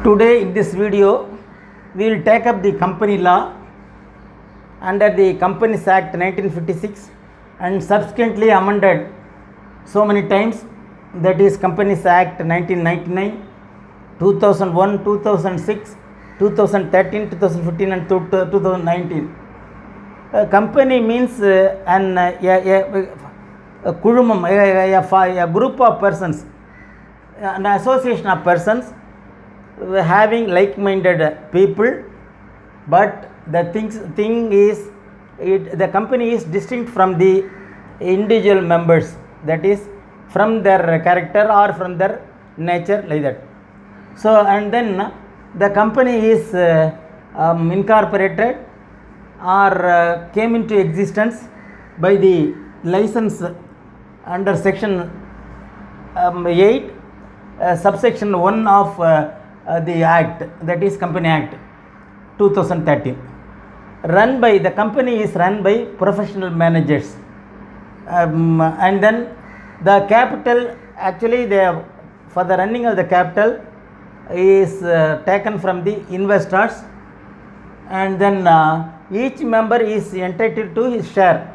Today in this video we will take up the company law under the Companies Act 1956 and subsequently amended so many times, that is Companies Act 1999, 2001, 2006, 2013, 2015 and 2019. Company means a kulumam, a group of persons, an association of persons having like-minded people, but the company is distinct from the individual members, that is from their character or from their nature, like that. So and then the company is incorporated or came into existence by the license under section 8 subsection 1 of the act, that is Company Act 2013. The company is run by professional managers, and then the capital, actually for the running of the capital is taken from the investors, and then each member is entitled to his share.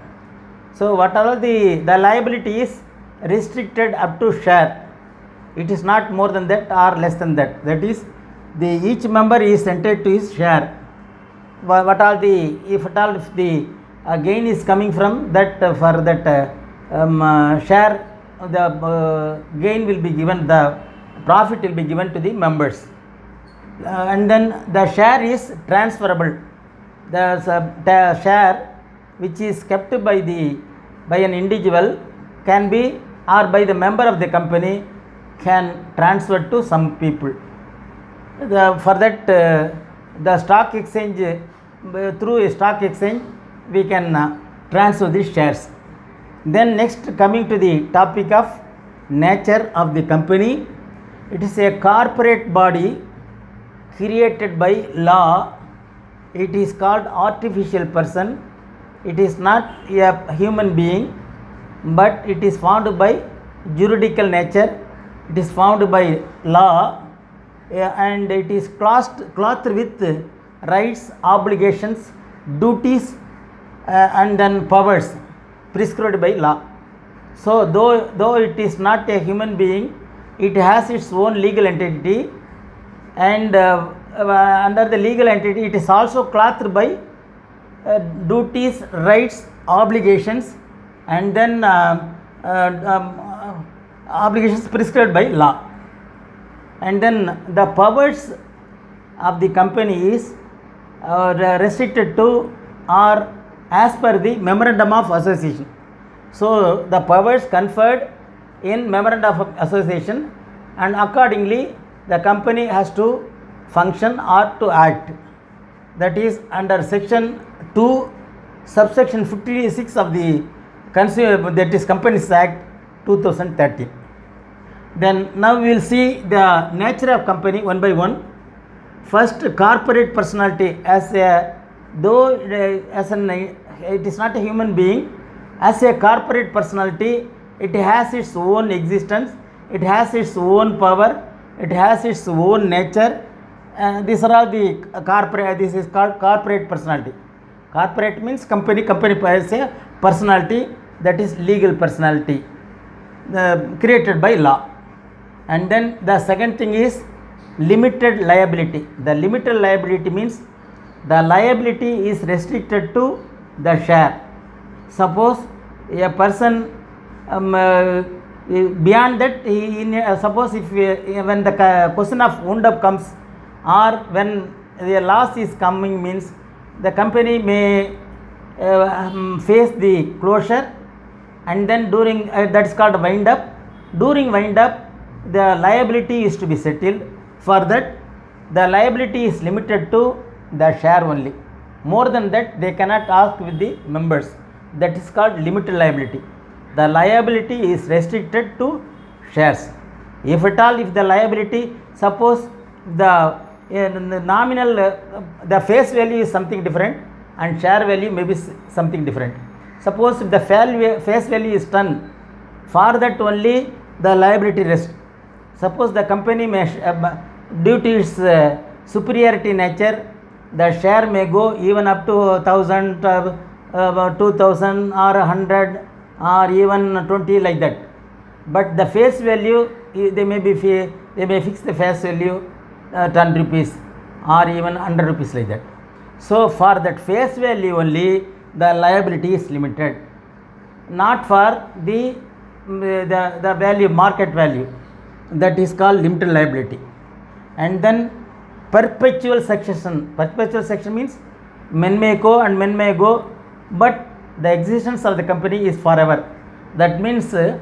So whatever the liability is restricted up to share, it is not more than that or less than that, that is each member is entitled to his share. If the gain is coming from that, for that share, the gain will be given, the profit will be given to the members, and then the share is transferable. The share which is kept by an individual can be, or by the member of the company, can transfer to some people. For that the stock exchange, through a stock exchange we can transfer these shares. Then next, coming to the topic of nature of the company, it is a corporate body created by law. It is called artificial person. It is not a human being, but it is formed by juridical nature. It is formed by law, and it is clothed with rights, obligations, duties, and then powers prescribed by law. So though it is not a human being, it has its own legal entity, and under the legal entity it is also clothed by duties, rights, obligations, and then obligations prescribed by law. And then the powers of the company is restricted to, or as per the memorandum of association. So the powers conferred in memorandum of association, and accordingly the company has to function or to act. That is under section 2 subsection 56 of the that is Companies Act 2013. Then now we will see the nature of company one by one. First, corporate personality, it is not a human being, as a corporate personality it has its own existence, it has its own power, it has its own nature. These are all the corporate. This is called corporate personality. Corporate means company has a personality, that is legal personality created by law. And then the second thing is limited liability. The limited liability means the liability is restricted to the share. Suppose a person beyond that, suppose if when the question of wound up comes, or when the loss is coming, means the company may face the closure, and then during that is called wind up. During wind up, the liability is to be settled. For that, the liability is limited to the share only. More than that they cannot ask with the members. That is called limited liability. The liability is restricted to shares. If at all, if the liability, suppose the nominal, the face value is something different and share value may be something different. Suppose if the face value is 10, for that only the liability rests. Suppose the company may due to its superiority nature, the share may go even up to 1000, 2000 or 100 or even 20 like that. But the face value, they may fix the face value 10 rupees or even 100 rupees like that. So for that face value only the liability is limited, not for the value, market value, that is called limited liability. And then perpetual succession. Perpetual succession means men may go and men may go, but the existence of the company is forever. That means the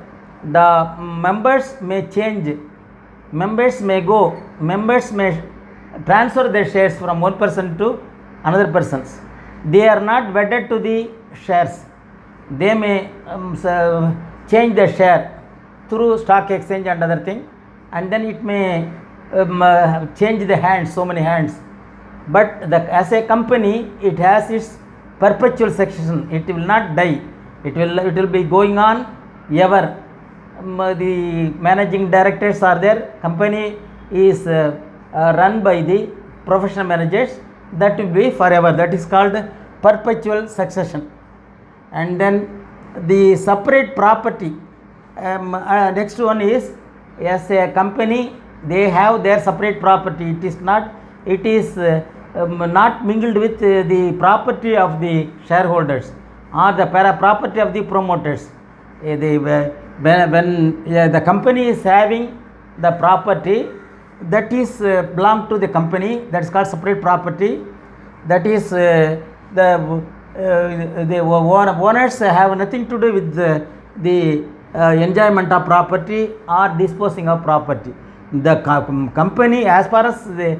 members may change, members may go, members may transfer their shares from one person to another persons. They are not wedded to the shares. They may change their share through stock exchange and other thing, and then it may change the hands, so many hands. But as a company, it has its perpetual succession. It will not die. It will be going on ever. The managing directors are there. Company is run by the professional managers. That will be forever. That is called perpetual succession. And then the separate property. Next one is, as a company, they have their separate property. It is not mingled with the property of the shareholders or the property of the promoters. When the company is having the property that is belong to the company, that is called separate property. That is the owners have nothing to do with the enjoyment of property or disposing of property. The company, as far as the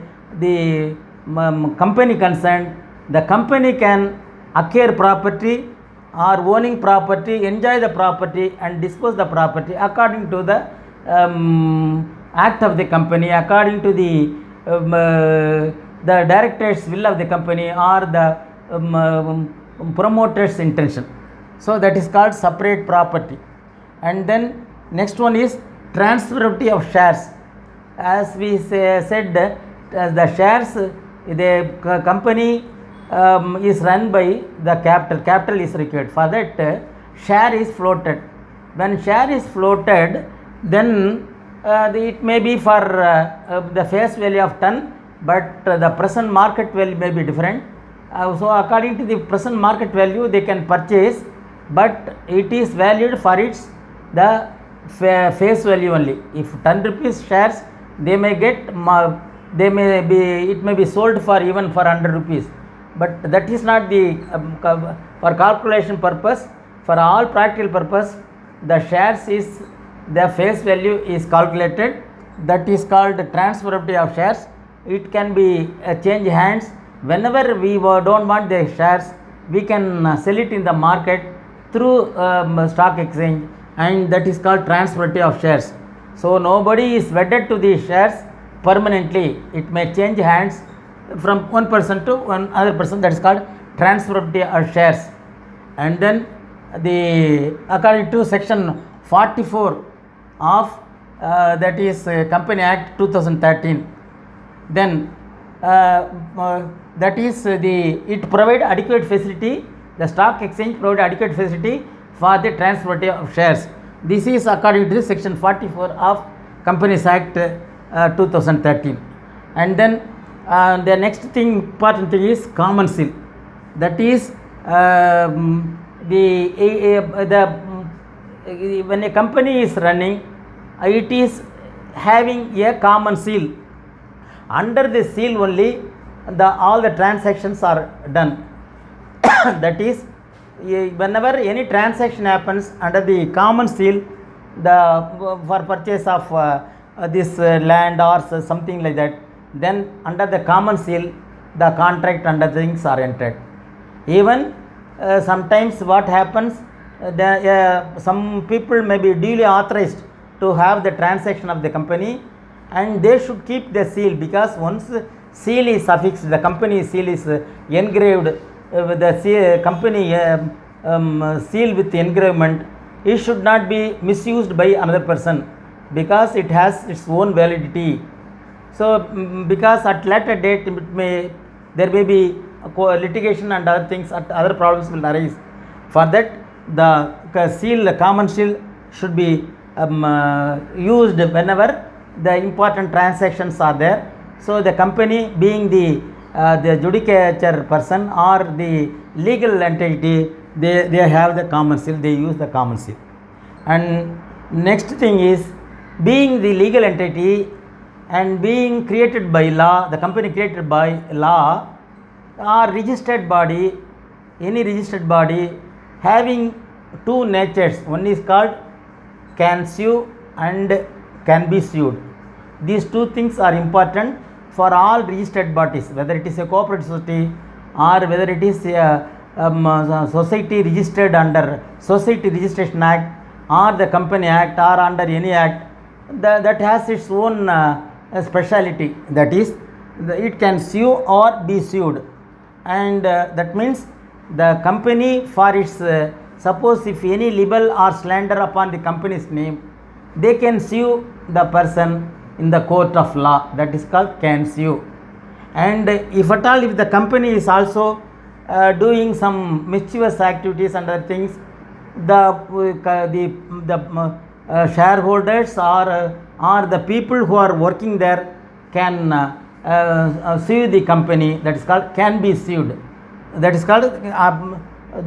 company concerned, the company can acquire property or owning property, enjoy the property and dispose the property according to the act of the company, according to the director's will of the company or the promoter's intention. So that is called separate property. And then next one is transferability of shares. As we said, the shares, the company is run by the capital is required. For that, share is floated. When share is floated, then it may be for the face value of 10, but the present market value may be different. So according to the present market value they can purchase, but it is valued for its the face value only. If 10 rupees shares, they may get, it may be sold for even for 100 rupees, but that is not the for calculation purpose. For all practical purpose, the shares is the face value is calculated. That is called transferability of shares. It can be change hands. Whenever we don't want the shares, we can sell it in the market through stock exchange, and that is called transferability of shares. So nobody is wedded to the shares permanently. It may change hands from one person to one other person. That is called transferability of shares. And then according to section 44 of that is Company Act 2013, then that is it provide adequate facility. The stock exchange provide adequate facility for the transferability of shares. This is according to section 44 of Companies Act 2013. And then the next thing, important thing is common seal. That is when a company is running, it is having a common seal. Under the seal only all the transactions are done. That is, whenever any transaction happens under the common seal, for purchase of this land or something like that, then under the common seal the contract and the things are entered. Even sometimes what happens, some people may be duly authorized to have the transaction of the company, and they should keep the seal, because once seal is affixed, the company seal is engraved with the company seal with engravement, it should not be misused by another person, because it has its own validity. So because at later date there may be litigation and other things, other problems will arise. For that, the seal, common seal should be used whenever the important transactions are there. So the company being the judicature person or the legal entity, they have the common seal, they use the common seal. And next thing is, being the legal entity and being created by law, the company created by law or registered body, any registered body having two natures, one is called can sue and can be sued. These two things are important for all registered bodies, whether it is a cooperative society or whether it is a society registered under Society Registration Act or the Company Act or under any act that has its own speciality, that is it can sue or be sued. And that means the company, for its suppose if any libel or slander upon the company's name, they can sue the person in the court of law, that is called can sue. And if at all, if the company is also doing some mischievous activities and other things, the shareholders or the people who are working there can sue the company, that is called can be sued. That is called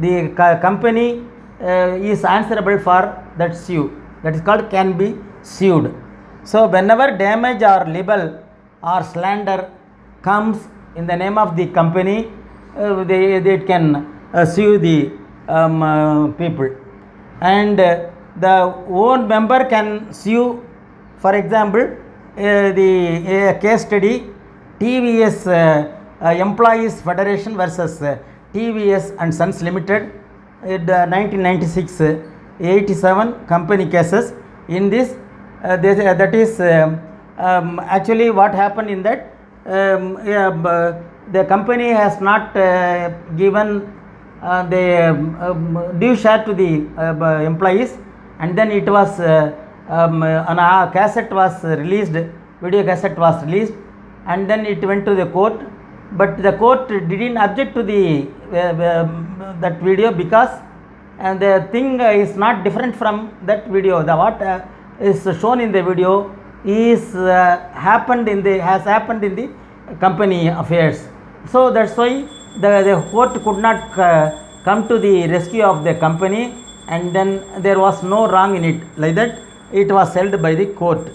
the company is answerable for that sue, that is called can be sued. So whenever damage or libel or slander comes in the name of the company, they can sue the people. And the own member can sue, for example, the case study TVS Employees Federation versus TVS and Sons Limited, 1996 87 company cases. In this that is actually what happened in that, the company has not given the due share to the employees, and then it was on a cassette was released, video cassette was released, and then it went to the court, but the court didn't object to the that video because the thing is not different from that video. The what is shown in the video is has happened in the company affairs. So that's why the court could not come to the rescue of the company, and then there was no wrong in it, like that it was held by the court.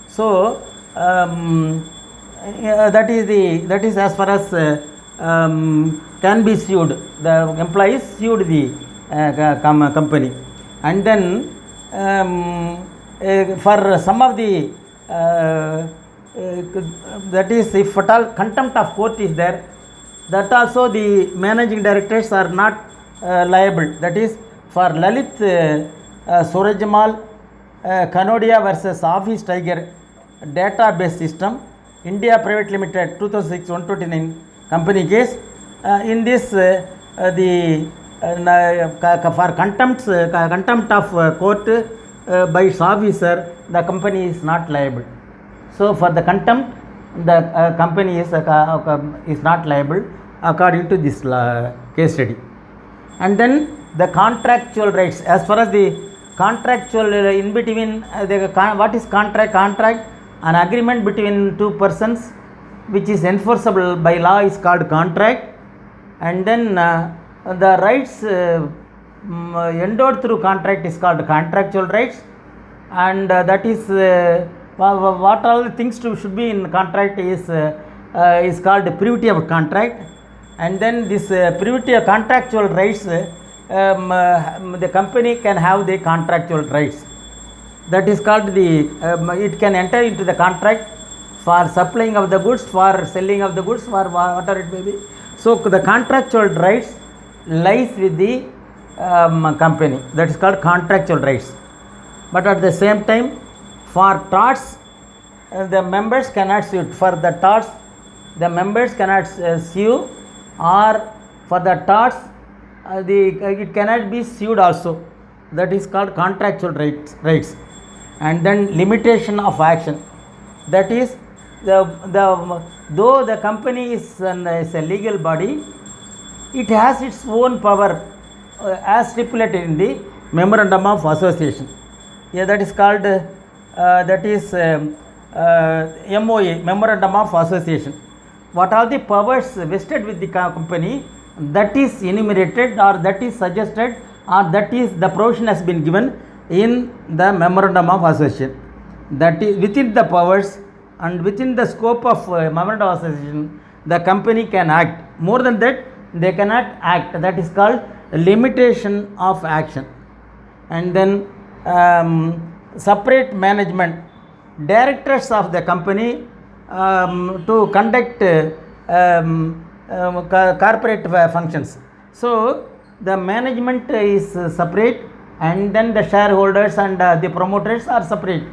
So that is as far as can be sued, the employees sued the company. And then for some of the that is, if at all contempt of court is there, that also the managing directors are not liable. That is, for Lalit Surajmal Kanodia versus Office Tiger Database System India Private Limited 2006 129 company case. In this the for contempt of court by its officer, the company is not liable. So for the contempt, the company is not liable according to this case study. And then the contractual rights, as far as the contractual in between what is contract? An agreement between two persons which is enforceable by law is called contract. And then the rights endowed through contract is called contractual rights. And that is what all the things should be in contract is called privity of contract. And then this privity of contractual rights, the company can have the contractual rights. That is called the it can enter into the contract for supplying of the goods, for selling of the goods, for whatever it may be. So the contractual rights lies with the company. That is called contractual rights. But at the same time, for torts, the members cannot sue. For the torts, the members cannot sue, or for the torts, it cannot be sued also. That is called contractual rights. And then limitation of action. That is, though the company is a legal body, it has its own power as stipulated in the memorandum of association. Yeah, that is called MOA, memorandum of association. What are the powers vested with the company, that is enumerated or that is suggested or that is the provision has been given in the memorandum of association. That is within the powers and within the scope of memorandum of association, the company can act. More than that, they cannot act. That is called limitation of action. And then separate management, directors of the company to conduct corporate functions. So the management is separate, and then the shareholders and the promoters are separate.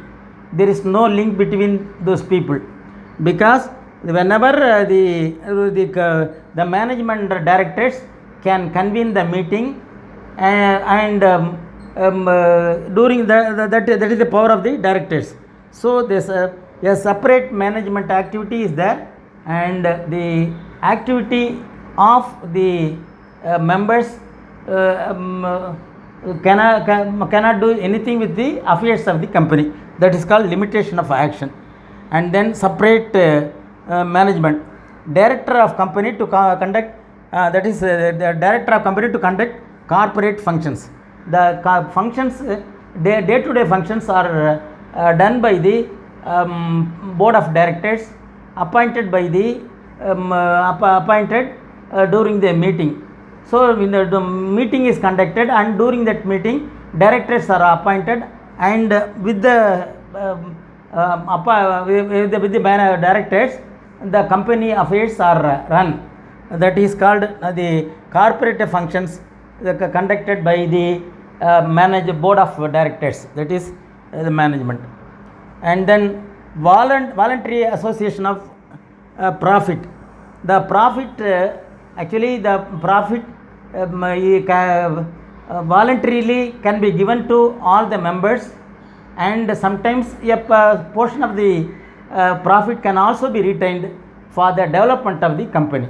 There is no link between those people, because whenever the management directors can convene the meeting and during that is the power of the directors. So this a separate management activity is there, and the activity of the members cannot do anything with the affairs of the company. That is called limitation of action. And then separate management, director of company to conduct the director of company to conduct corporate functions. The functions, day-to-day functions are done by the board of directors appointed by the appointed during the meeting. So when the meeting is conducted, and during that meeting directors are appointed, and with the directors the company affairs are run. That is called the corporate functions conducted by the board of directors, that is the management. And then voluntary association of profit. The profit actually the profit voluntarily can be given to all the members, and sometimes a portion of the profit can also be retained for the development of the company.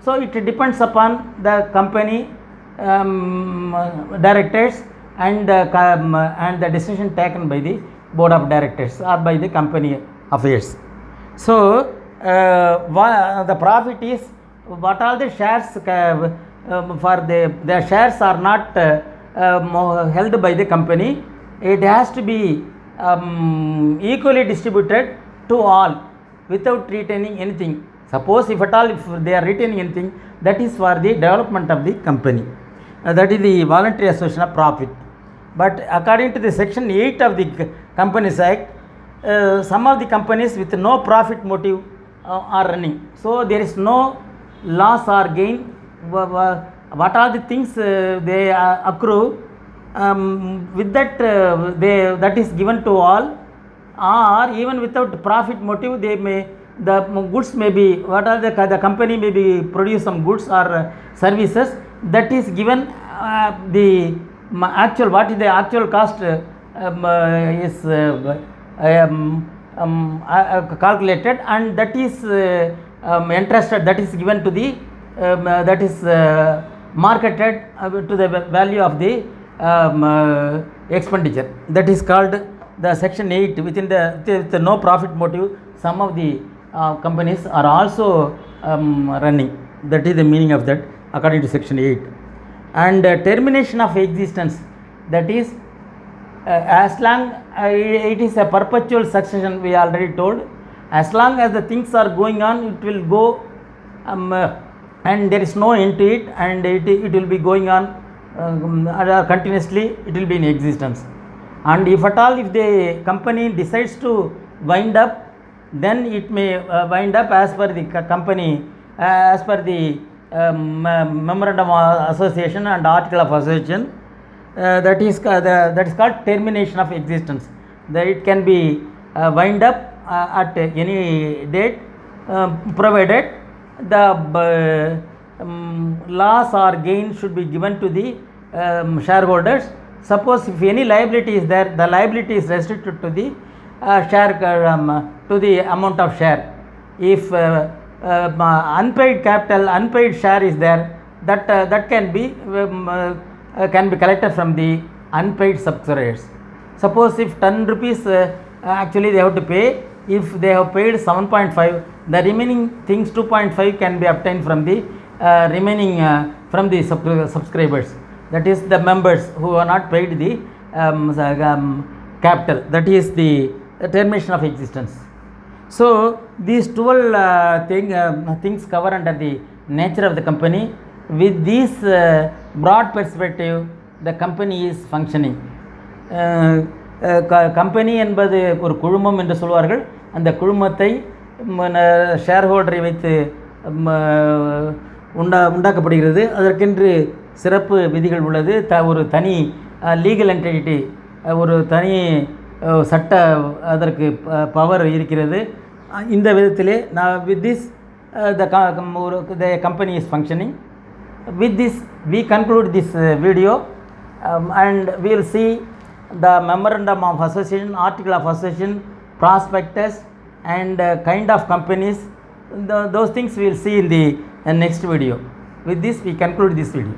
So it depends upon the company directors and the decision taken by the board of directors or by the company affairs. So the profit is what all the shares for the shares are not held by the company. It has to be equally distributed to all without retaining anything. Suppose if at all if they are retaining anything, that is for the development of the company. That is the voluntary association of profit. But according to the section 8 of the Companies Act, some of the companies with no profit motive are running. So there is no loss or gain. What are the things they accrue, with that that is given to all, or even without profit motive, they may, the goods may be, what are the company may be produce some goods or services, that is given the actual, what is the actual cost is calculated, and that is entrusted, that is given to the that is marketed to the value of the expenditure. That is called the section 8. Within the no profit motive, some of the companies are also running. That is the meaning of that according to section 8. And termination of existence, that is as long it is a perpetual succession, we already told. As long as the things are going on, it will go and there is no end to it, and it will be going on continuously, it will be in existence. And if at all if the company decides to wind up, then it may wind up as per the company, as per the memorandum of association and article of association. That is called termination of existence. That it can be wind up at any date, provided the loss or gain should be given to the shareholders. Suppose if any liability is there, the liability is restricted to the share to the amount of share. If unpaid capital, unpaid share is there, that can be collected from the unpaid subscribers. Suppose if 10 rupees actually they have to pay, if they have paid 7.5, the remaining things 2.5 can be obtained from the remaining from the subscribers, that is the members who are not paid the capital, that is the termination of existence. So these 12 things cover under the nature of the company. With this broad perspective, the company is functioning. Company என்பது ஒரு குழுமம் என்று சொல்வார்கள். அந்த குழுமத்தை share ஹோல்டரை வைத்து உண்டாக்கப்படுகிறது. அதற்கென்று சிறப்பு விதிகள் உள்ளது. ஒரு தனி லீகல் என்டிட்டி, ஒரு தனி சட்ட அதற்கு பவர் இருக்கிறது. இந்த விதத்திலே நான் with this the company is functioning. With this we conclude this video, and we will see the memorandum of association, article of association, prospectus, and kind of companies. Those things we will see in the next video. With this we conclude this video.